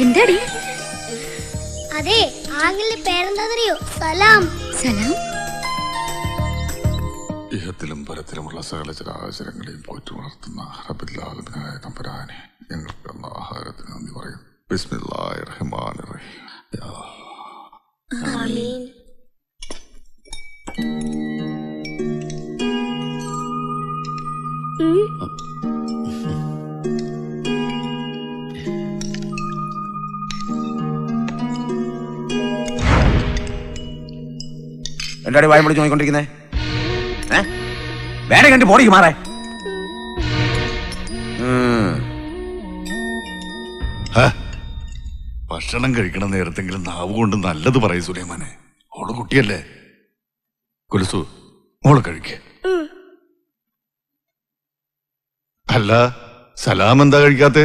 എന്താടി? അതെ, ആംഗലിന്റെ പേരെന്താന്നറിയോ? സലാം. സലാം. ഇഹത്തിലും പരത്തിലുമുള്ള സകല ചരാചരങ്ങളെയും പോറ്റി വളർത്തുന്ന റബ്ബുൽ തമ്പുരാനെ ഞങ്ങൾക്ക് തന്ന ആഹാരത്തിന് നന്ദി പറയും. ബിസ്മില്ലാഹിർ റഹ്മാനിർ റഹീം. ആമീൻ. എന്താടി വായം വിളിച്ച് നോക്കിക്കൊണ്ടിരിക്കുന്നേ? വേറെ കണ്ടി പോടിക്ക് മാറേ. ഭക്ഷണം കഴിക്കണ നേരത്തെങ്കിലും നാവ് കൊണ്ട് നല്ലത് പറയും സുലൈമാനെ. ഓള് കുട്ടിയല്ലേ. കുലുസു, മോള് കഴിക്ക. അല്ല, സലാം എന്താ കഴിക്കാത്തെ?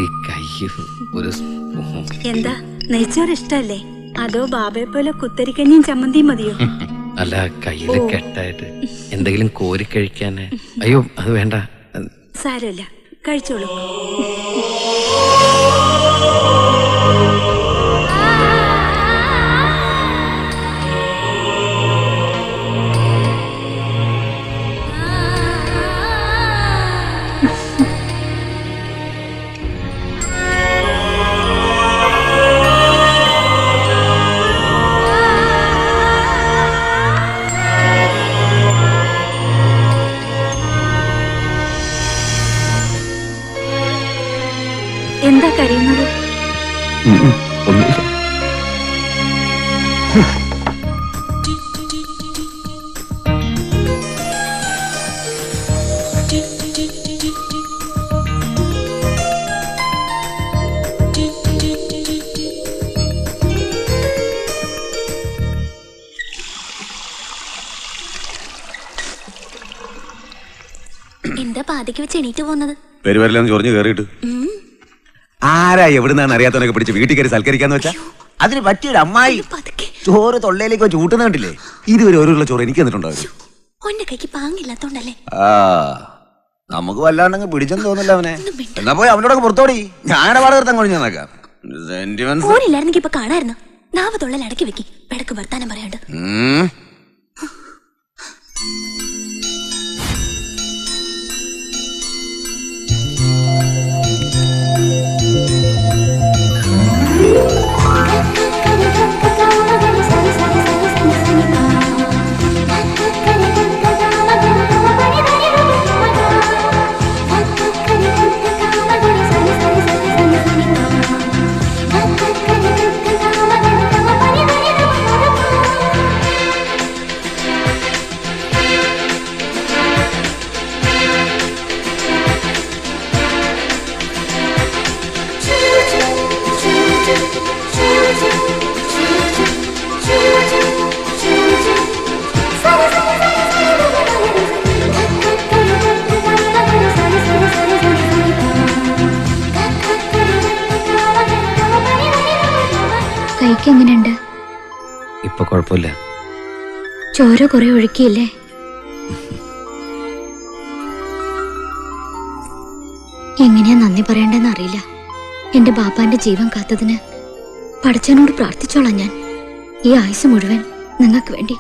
ഈ കൈ ഒരു എന്താ നെയ്ച്ചോറ് ഇഷ്ടല്ലേ? അതോ ബാബയെ പോലെ കുത്തരിക്കഞ്ഞും ചമ്മന്തിയും മതിയോ? അല്ല, കയ്യില് കെട്ടായിട്ട് എന്തെങ്കിലും കോരി കഴിക്കാന്. അയ്യോ, അത് വേണ്ട. സാരമില്ല, കഴിച്ചോളൂ. എന്താ കരയുന്നത്? ഒന്നുമില്ല. എന്താ പാതിക്ക് വെച്ച് എണീറ്റ് പോകുന്നത്? പെരുവരില്ലെന്ന് ചൊറിഞ്ഞ് കയറിയിട്ട് ആരാ എവിടുന്നാണ് അറിയാത്തവനൊക്കെ പിടിച്ച് വീട്ടിൽ കയറി സൽക്കരിക്കാന്ന് വെച്ചാ അതിന് പറ്റിയൊരു അമ്മായി ചോറ് തൊള്ളയിലേക്ക് വെച്ച് ഊട്ടുന്ന കണ്ടില്ലേ? ഇതുവരെ ഓരോരുള്ള ചോറ് എനിക്ക് തന്നിട്ടുണ്ടോ? ഒന്റെ കൈക്ക് പാങ്ങില്ലാത്തോണ്ടല്ലേ. നമുക്ക് വല്ലാണ്ടെങ്കിൽ പിടിച്ചെന്ന് തോന്നില്ല അവനെ. എന്നാ പോയി അവനോടൊക്കെ പുറത്തോടി. ഞാൻ വളർത്താൻ കൊഴിഞ്ഞു നോക്കാം. ഓരില്ലായിരുന്നെങ്കിൽ ഇപ്പൊ കാണായിരുന്നു. നാവ് തൊള്ളൽ അടക്കി വെക്കി പെടക്ക് വർത്താനം പറയാണ്ട്. എങ്ങനെയുണ്ട്? ഇപ്പൊ കുഴപ്പമില്ല. ചോര കുറെ ഒഴുക്കിയില്ലേ? എങ്ങനെയാ നന്ദി പറയേണ്ടെന്ന് അറിയില്ല. എന്റെ ബാപ്പാന്റെ ജീവൻ കാത്തതിന് പടച്ചവനോട് പ്രാർത്ഥിച്ചോളാം ഞാൻ. ഈ ആയുസ് മുഴുവൻ നിങ്ങൾക്ക് വേണ്ടി.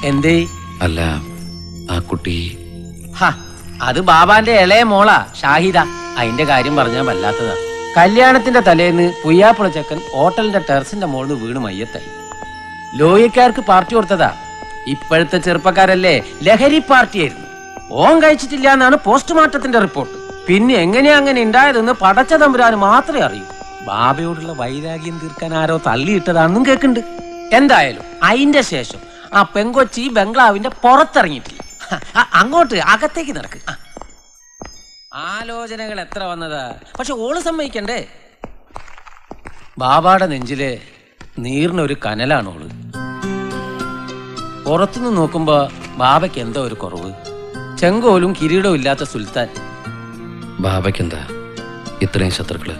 എന്തേ? അല്ല, ആ കുട്ടി അത് ബാബാന്റെ ഇളയ മോളാ ഷാഹിദ. അതിന്റെ കാര്യം പറഞ്ഞാൽ വല്ലാത്തതാ. കല്യാണത്തിന്റെ തലേന്ന് പുയ്യാപ്പുള ചെക്കൻ ഹോട്ടലിന്റെ ടെറസിന്റെ മോളിന്ന് വീണ് മയ്യത്തായി. ലോഹിക്കാർക്ക് പാർട്ടി കൊടുത്തതാ. ഇപ്പോഴത്തെ ചെറുപ്പക്കാരല്ലേ ലഹരി പാർട്ടിയായിരുന്നു. ഓൻ കഴിച്ചിട്ടില്ല എന്നാണ് പോസ്റ്റ്മോർട്ടത്തിന്റെ റിപ്പോർട്ട്. പിന്നെ എങ്ങനെയാ അങ്ങനെ ഉണ്ടായതെന്ന് പടച്ച തമ്പുരാന് മാത്രമേ അറിയൂ. ബാബയോടുള്ള വൈരാഗ്യം തീർക്കാൻ ആരോ തള്ളിയിട്ടതാണെന്നും കേൾക്കുന്നുണ്ട്. എന്തായാലും അതിന്റെ ശേഷം ആ പെങ്കൊച്ചി ബംഗ്ലാവിന്റെ പുറത്തിറങ്ങിയിട്ടില്ല. അങ്ങോട്ട് അകത്തേക്ക് നടക്ക്. ആലോചനകൾ എത്ര വന്നതാ, പക്ഷെ ഓള് സമ്മതിക്കണ്ടേ. ബാബാടെ നെഞ്ചില് നീറിനൊരു കനലാണ് ഓള്. പുറത്തുനിന്ന് നോക്കുമ്പോ ബാബയ്ക്ക് എന്തോ ഒരു കുറവ്. ചെങ്കോലും കിരീടവും ഇല്ലാത്ത സുൽത്താൻ. ബാബയ്ക്കെന്താ ഇത്രയും ശത്രുക്കള്?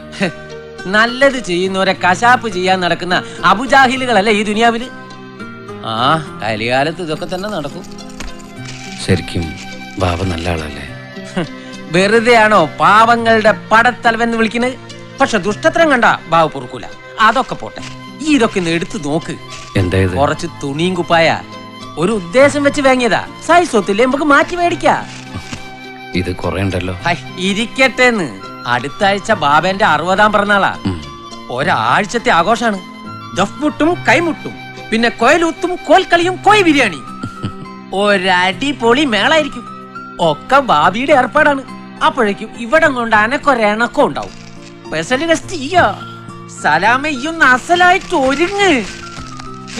നല്ലത് ചെയ്യുന്നവരെ കശാപ്പ് ചെയ്യാൻ നടക്കുന്ന അബുജാഹിലുകളല്ലേ ഈ ദുനിയാവില്. ആ കലികാലത്ത് ഇതൊക്കെ തന്നെ നടക്കും. ശരിക്കും ബാബ നല്ല ആളല്ലേ? വെറുതെയാണോ പാവങ്ങളുടെ പടത്തലവൻ എന്ന് വിളിക്കുന്നത്? പക്ഷെ ദുഷ്ടത്തരം കണ്ട ബാബു പൊറുക്കൂല. അതൊക്കെ പോട്ടെ, ഈ ഇതൊക്കെ ഒന്ന് എടുത്തു നോക്ക്. എന്തായത്? കുറച്ച് തുണിയും കുപ്പായ ഒരു ഉദ്ദേശം വെച്ച് വാങ്ങിയതാ. സൈസ് ഒത്തില്ലേ, നമുക്ക് മാറ്റി മേടിക്കാ. ഇത് കൊറേ ഉണ്ടല്ലോ. ഇരിക്കട്ടെന്ന്. അടുത്ത ആഴ്ച ബാബന്റെ 60-ാം പിറന്നാളാ. ഒരാഴ്ചത്തെ ആഘോഷാണ്. ദഫ്മുട്ടും കൈമുട്ടും, പിന്നെ കോയലൂത്തും കോൽക്കളിയും കോയ് ബിരിയാണി. ഒരടിപൊളി മേളായിരിക്കും. ഒക്കെ ബാബിയുടെ ഏർപ്പാടാണ്. അപ്പോഴേക്കും ഇവിടം കൊണ്ട് അനക്കൊരെണക്കം ഉണ്ടാവും. സ്പെഷ്യൽ ഗസ്റ്റ് ചെയ്യാ. സലാമയ്യൊന്ന് അസലായിട്ട് ഒരുങ്ങ്.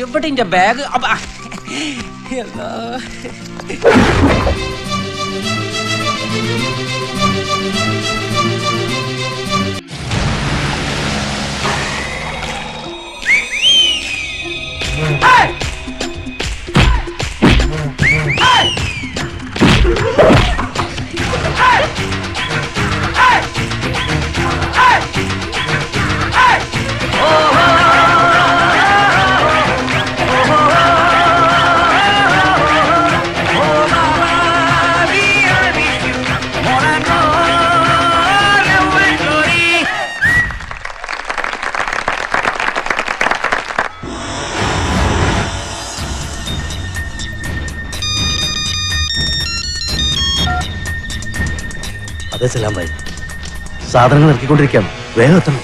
എവിടെ എന്റെ ബാഗ്? അതെ സലാം ഭായി, സാധനങ്ങൾ ഇറക്കിക്കൊണ്ടിരിക്കുകയാണ്, വേഗം എത്തണം.